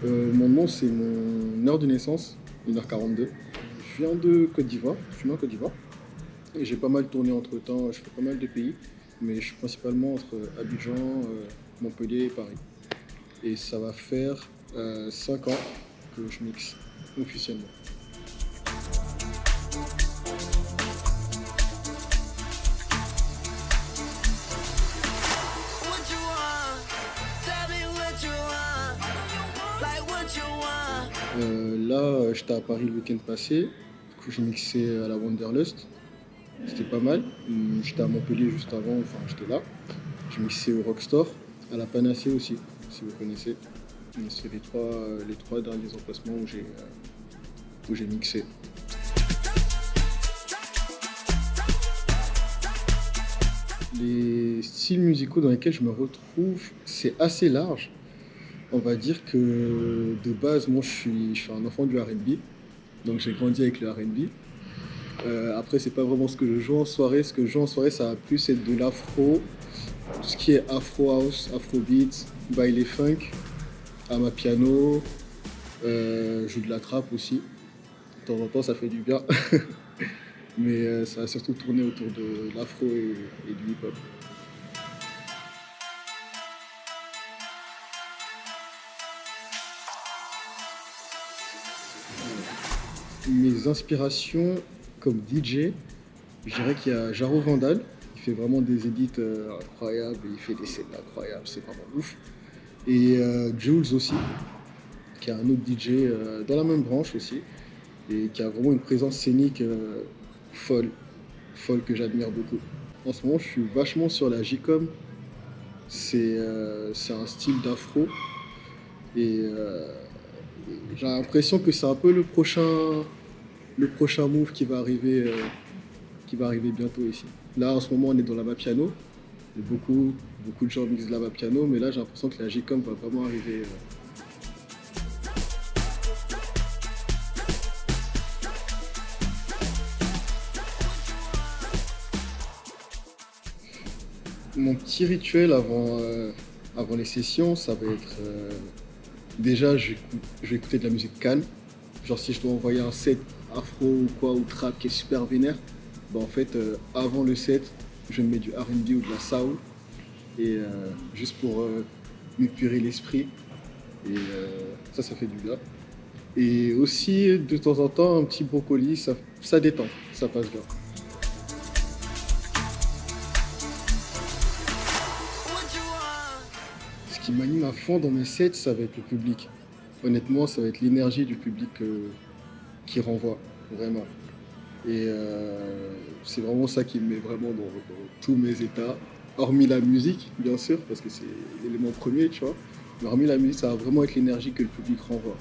Mon nom, c'est mon heure de naissance, 1h42. Je viens de Côte d'Ivoire, je suis né en Côte d'Ivoire. Et j'ai pas mal tourné entre-temps, je fais pas mal de pays, mais je suis principalement entre Abidjan, Montpellier et Paris. Et ça va faire 5 ans que je mixe officiellement. What you want? Tell me what you want. Like what you want. Là, j'étais à Paris le week-end passé, du coup j'ai mixé à la Wanderlust, c'était pas mal. J'étais à Montpellier juste avant, enfin j'étais là. J'ai mixé au Rockstore, à la Panacée aussi, si vous connaissez. Et c'est les trois derniers emplacements où j'ai mixé. Les styles musicaux dans lesquels je me retrouve, c'est assez large. On va dire que de base, moi je suis un enfant du R&B, donc j'ai grandi avec le R&B. Après, c'est pas vraiment ce que je joue en soirée. Ce que je joue en soirée, ça va plus être de l'afro, tout ce qui est afro house, afrobeat, baile funk, amapiano, je joue de la trap aussi. De temps en temps, ça fait du bien. Mais ça va surtout tourner autour de l'afro et du hip-hop. Mes inspirations comme DJ, je dirais qu'il y a Jaro Vandal, il fait vraiment des edits incroyables, il fait des sets incroyables, c'est vraiment ouf. Et Jules aussi, qui est un autre DJ dans la même branche aussi, et qui a vraiment une présence scénique folle, folle que j'admire beaucoup. En ce moment, je suis vachement sur la J-Com, c'est un style d'afro, et j'ai l'impression que c'est un peu le prochain move qui va arriver bientôt ici. Là, en ce moment, on est dans la piano. Beaucoup de gens mixent de la piano, mais là, j'ai l'impression que la J-Com va vraiment arriver. Mon petit rituel avant les sessions, ça va être déjà, je vais écouter de la musique calme. Genre si je dois envoyer un set afro ou quoi, ou trap qui est super vénère, bah en fait, avant le set, je me mets du R&B ou de la soul, et juste pour m'épurer l'esprit, et ça fait du bien. Et aussi, de temps en temps, un petit brocoli, ça détend, ça passe bien. What you want? Ce qui m'anime à fond dans mes sets, ça va être le public. Honnêtement, ça va être l'énergie du public qui renvoie, vraiment. Et c'est vraiment ça qui me met vraiment dans tous mes états. Hormis la musique, bien sûr, parce que c'est l'élément premier, tu vois. Mais hormis la musique, ça va vraiment être l'énergie que le public renvoie.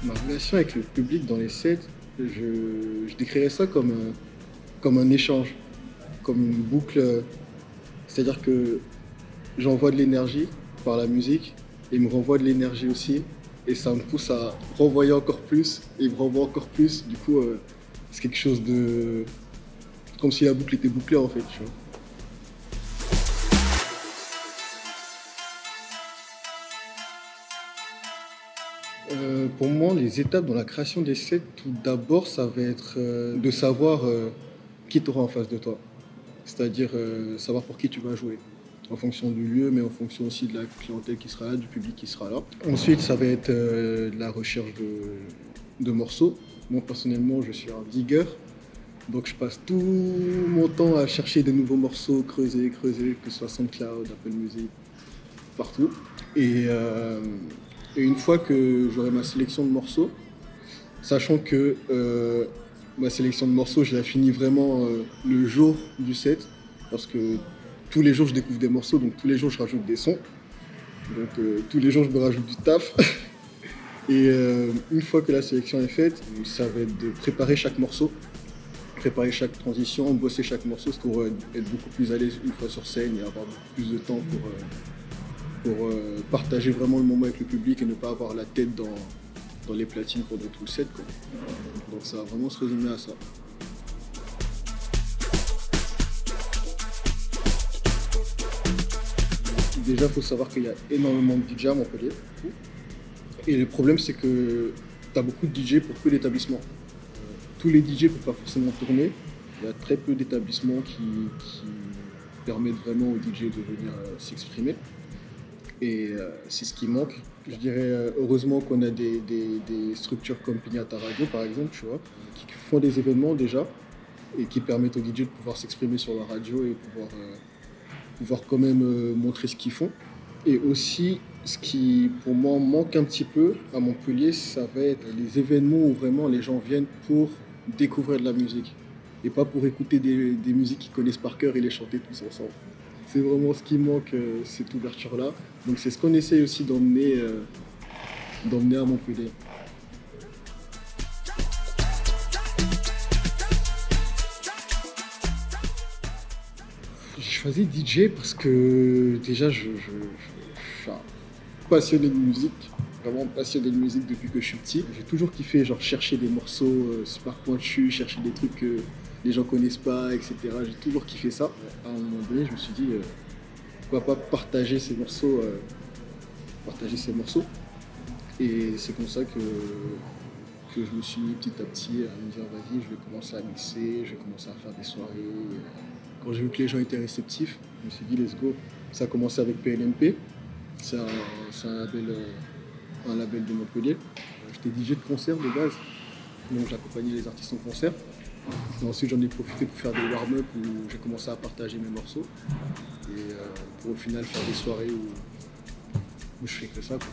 Ma relation avec le public dans les sets, je décrirais ça comme un échange, comme une boucle. C'est-à-dire que j'envoie de l'énergie par la musique et il me renvoie de l'énergie aussi. Et ça me pousse à renvoyer encore plus et il me renvoie encore plus. Du coup, c'est quelque chose de... comme si la boucle était bouclée en fait, tu vois. Pour moi, les étapes dans la création des sets, tout d'abord, ça va être de savoir qui t'aura en face de toi. C'est-à-dire savoir pour qui tu vas jouer, en fonction du lieu, mais en fonction aussi de la clientèle qui sera là, du public qui sera là. Ensuite, ça va être de la recherche de morceaux. Moi, personnellement, je suis un digger, donc je passe tout mon temps à chercher de nouveaux morceaux, creuser, que ce soit SoundCloud, Apple Music, partout. Et une fois que j'aurai ma sélection de morceaux, sachant que ma sélection de morceaux, je la finis vraiment le jour du set, parce que tous les jours je découvre des morceaux, donc tous les jours je rajoute des sons, donc tous les jours je me rajoute du taf. Et une fois que la sélection est faite, ça va être de préparer chaque morceau, préparer chaque transition, bosser chaque morceau pour être beaucoup plus à l'aise une fois sur scène et avoir beaucoup plus de temps pour partager vraiment le moment avec le public et ne pas avoir la tête dans les platines pendant tout le set, quoi. Donc ça va vraiment se résumer à ça. Déjà, il faut savoir qu'il y a énormément de DJ à Montpellier. Et le problème, c'est que tu as beaucoup de DJ pour peu d'établissements. Tous les DJ ne peuvent pas forcément tourner. Il y a très peu d'établissements qui permettent vraiment aux DJ de venir s'exprimer. Et c'est ce qui manque. Je dirais heureusement qu'on a des structures comme Pignata Radio, par exemple, tu vois, qui font des événements déjà et qui permettent aux DJ de pouvoir s'exprimer sur la radio et pouvoir quand même montrer ce qu'ils font. Et aussi, ce qui pour moi manque un petit peu à Montpellier, ça va être les événements où vraiment les gens viennent pour découvrir de la musique et pas pour écouter des musiques qu'ils connaissent par cœur et les chanter tous ensemble. C'est vraiment ce qui manque, cette ouverture-là. Donc c'est ce qu'on essaye aussi d'emmener à Montpellier. J'ai choisi DJ parce que déjà je suis passionné de musique, vraiment passionné de musique depuis que je suis petit. J'ai toujours kiffé genre chercher des morceaux super pointus, chercher des trucs que les gens connaissent pas, etc. J'ai toujours kiffé ça. À un moment donné, je me suis dit pourquoi pas partager ces morceaux. Et c'est comme ça que je me suis mis petit à petit à me dire vas-y, je vais commencer à mixer, je vais commencer à faire des soirées. Quand j'ai vu que les gens étaient réceptifs, je me suis dit let's go. Ça a commencé avec PLMP, c'est un label de Montpellier. J'étais DJ de concert de base, donc j'accompagnais les artistes en concert. Et ensuite j'en ai profité pour faire des warm-up où j'ai commencé à partager mes morceaux. Et pour au final faire des soirées où je fais que ça, quoi.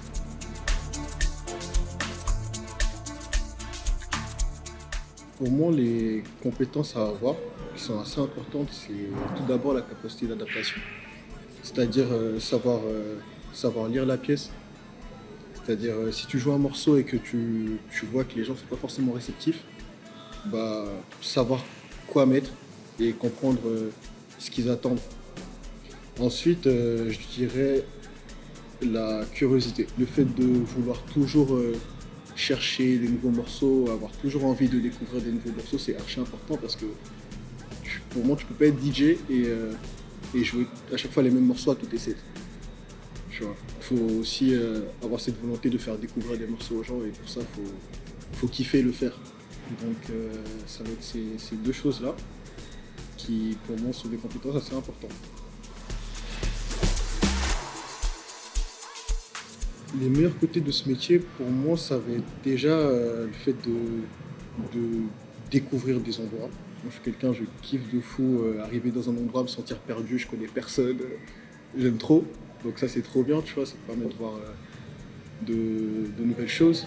Pour moi, les compétences à avoir, qui sont assez importantes, c'est tout d'abord la capacité d'adaptation. C'est-à-dire savoir lire la pièce. C'est-à-dire si tu joues un morceau et que tu vois que les gens ne sont pas forcément réceptifs, bah, savoir quoi mettre et comprendre ce qu'ils attendent. Ensuite, je dirais la curiosité. Le fait de vouloir toujours chercher des nouveaux morceaux, avoir toujours envie de découvrir des nouveaux morceaux, c'est archi important parce que pour moi, tu peux pas être DJ et jouer à chaque fois les mêmes morceaux à tous tes sets. Tu vois. Il faut aussi avoir cette volonté de faire découvrir des morceaux aux gens et pour ça, faut kiffer le faire. Donc, ça va être ces deux choses-là qui, pour moi, sont des compétences assez importantes. Les meilleurs côtés de ce métier, pour moi, ça va être déjà le fait de découvrir des endroits. Moi, je suis quelqu'un, je kiffe de fou arriver dans un endroit, me sentir perdu, je connais personne, j'aime trop. Donc ça, c'est trop bien, tu vois, ça te permet de voir de nouvelles choses.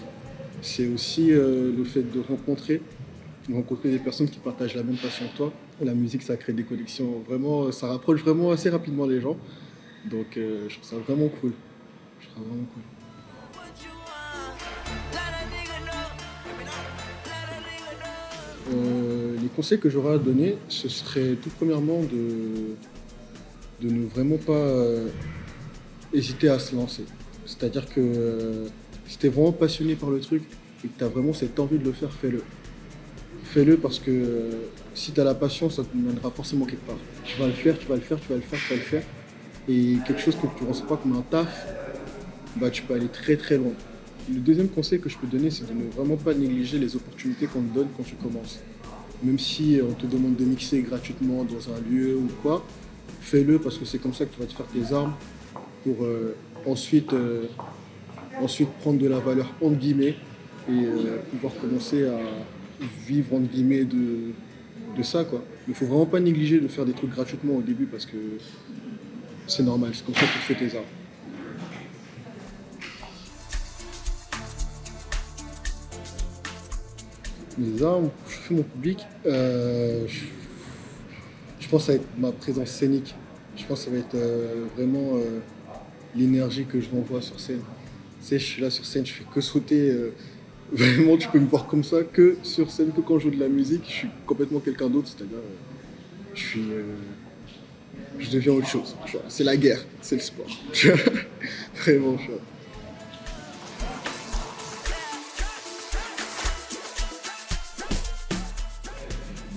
C'est aussi le fait de rencontrer des personnes qui partagent la même passion que toi. La musique, ça crée des connexions, vraiment, ça rapproche vraiment assez rapidement les gens. Donc je trouve ça vraiment cool. Les conseils que j'aurais à donner, ce serait tout premièrement de ne vraiment pas hésiter à se lancer. C'est-à-dire que si tu es vraiment passionné par le truc et que tu as vraiment cette envie de le faire, fais-le. Fais-le parce que si tu as la passion, ça te mènera forcément quelque part. Tu vas le faire. Et quelque chose que tu ne ressens pas comme un taf, bah, tu peux aller très très loin. Le deuxième conseil que je peux donner, c'est de ne vraiment pas négliger les opportunités qu'on te donne quand tu commences. Même si on te demande de mixer gratuitement dans un lieu ou quoi, fais-le parce que c'est comme ça que tu vas te faire tes armes pour ensuite prendre de la valeur entre guillemets et pouvoir commencer à vivre entre guillemets de ça, quoi. Il ne faut vraiment pas négliger de faire des trucs gratuitement au début parce que c'est normal, c'est comme ça que tu te fais tes armes. Les armes, je fais mon public, je pense que ça va être ma présence scénique. Je pense que ça va être vraiment l'énergie que je m'envoie sur scène. Tu sais, je suis là sur scène, je fais que sauter. Vraiment, tu peux me voir comme ça, que sur scène, que quand je joue de la musique. Je suis complètement quelqu'un d'autre, c'est-à-dire je deviens autre chose. Tu vois. C'est la guerre, c'est le sport. Vraiment, tu vois.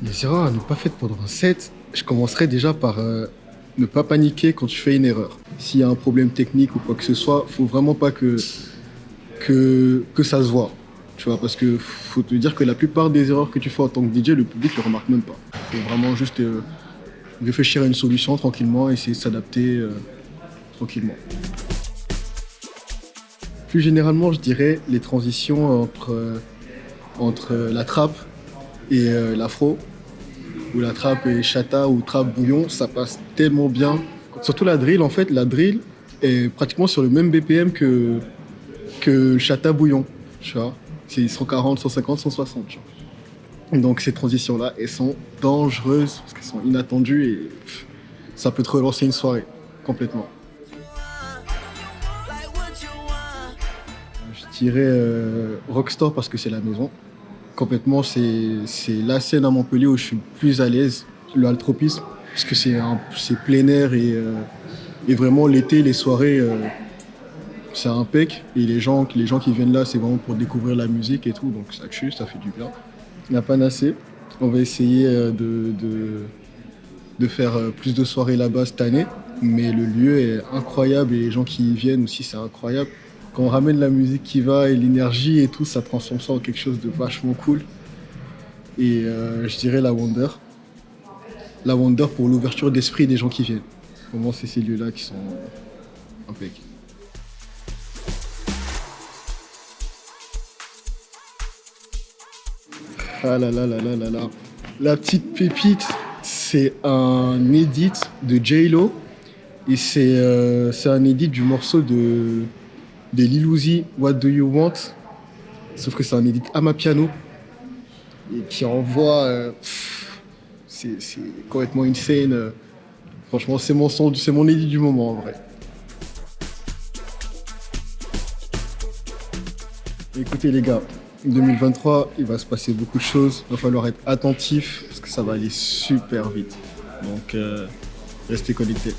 Les erreurs à ne pas faire pendant un set, je commencerai déjà par ne pas paniquer quand tu fais une erreur. s'il y a un problème technique ou quoi que ce soit, faut vraiment pas que ça se voit. Tu vois, parce que faut te dire que la plupart des erreurs que tu fais en tant que DJ, le public ne le remarque même pas. Faut vraiment juste réfléchir à une solution tranquillement, essayer de s'adapter tranquillement. Plus généralement, je dirais les transitions entre la trappe et l'afro, ou la trappe et chata ou trappe bouillon, ça passe tellement bien. Surtout la drill, en fait, la drill est pratiquement sur le même BPM que le chata bouillon, tu vois. C'est 140, 150, 160, tu vois. Donc ces transitions-là, elles sont dangereuses parce qu'elles sont inattendues et ça peut te relancer une soirée, complètement. Je dirais Rockstar parce que c'est la maison. Complètement, c'est la scène à Montpellier où je suis le plus à l'aise, le haltropisme, parce que c'est plein air et vraiment l'été, les soirées, c'est impec. Et les gens qui viennent là, c'est vraiment pour découvrir la musique et tout, donc ça tue, ça fait du bien. La Panacée, on va essayer de faire plus de soirées là-bas cette année, mais le lieu est incroyable et les gens qui y viennent aussi, c'est incroyable. Quand on ramène la musique qui va et l'énergie et tout, ça transforme ça en quelque chose de vachement cool. Et je dirais la Wonder. La Wonder pour l'ouverture d'esprit des gens qui viennent. Vraiment, c'est ces lieux-là qui sont impeccables. Ah là là là là là là. La petite pépite, c'est un edit de J-Lo. Et c'est un edit du morceau de Lil Uzi, What Do You Want? Sauf que c'est un edit amapiano et qui envoie. C'est complètement insane. Franchement, c'est mon edit du moment en vrai. Écoutez les gars, 2023, il va se passer beaucoup de choses. Il va falloir être attentif parce que ça va aller super vite. Donc, restez connectés.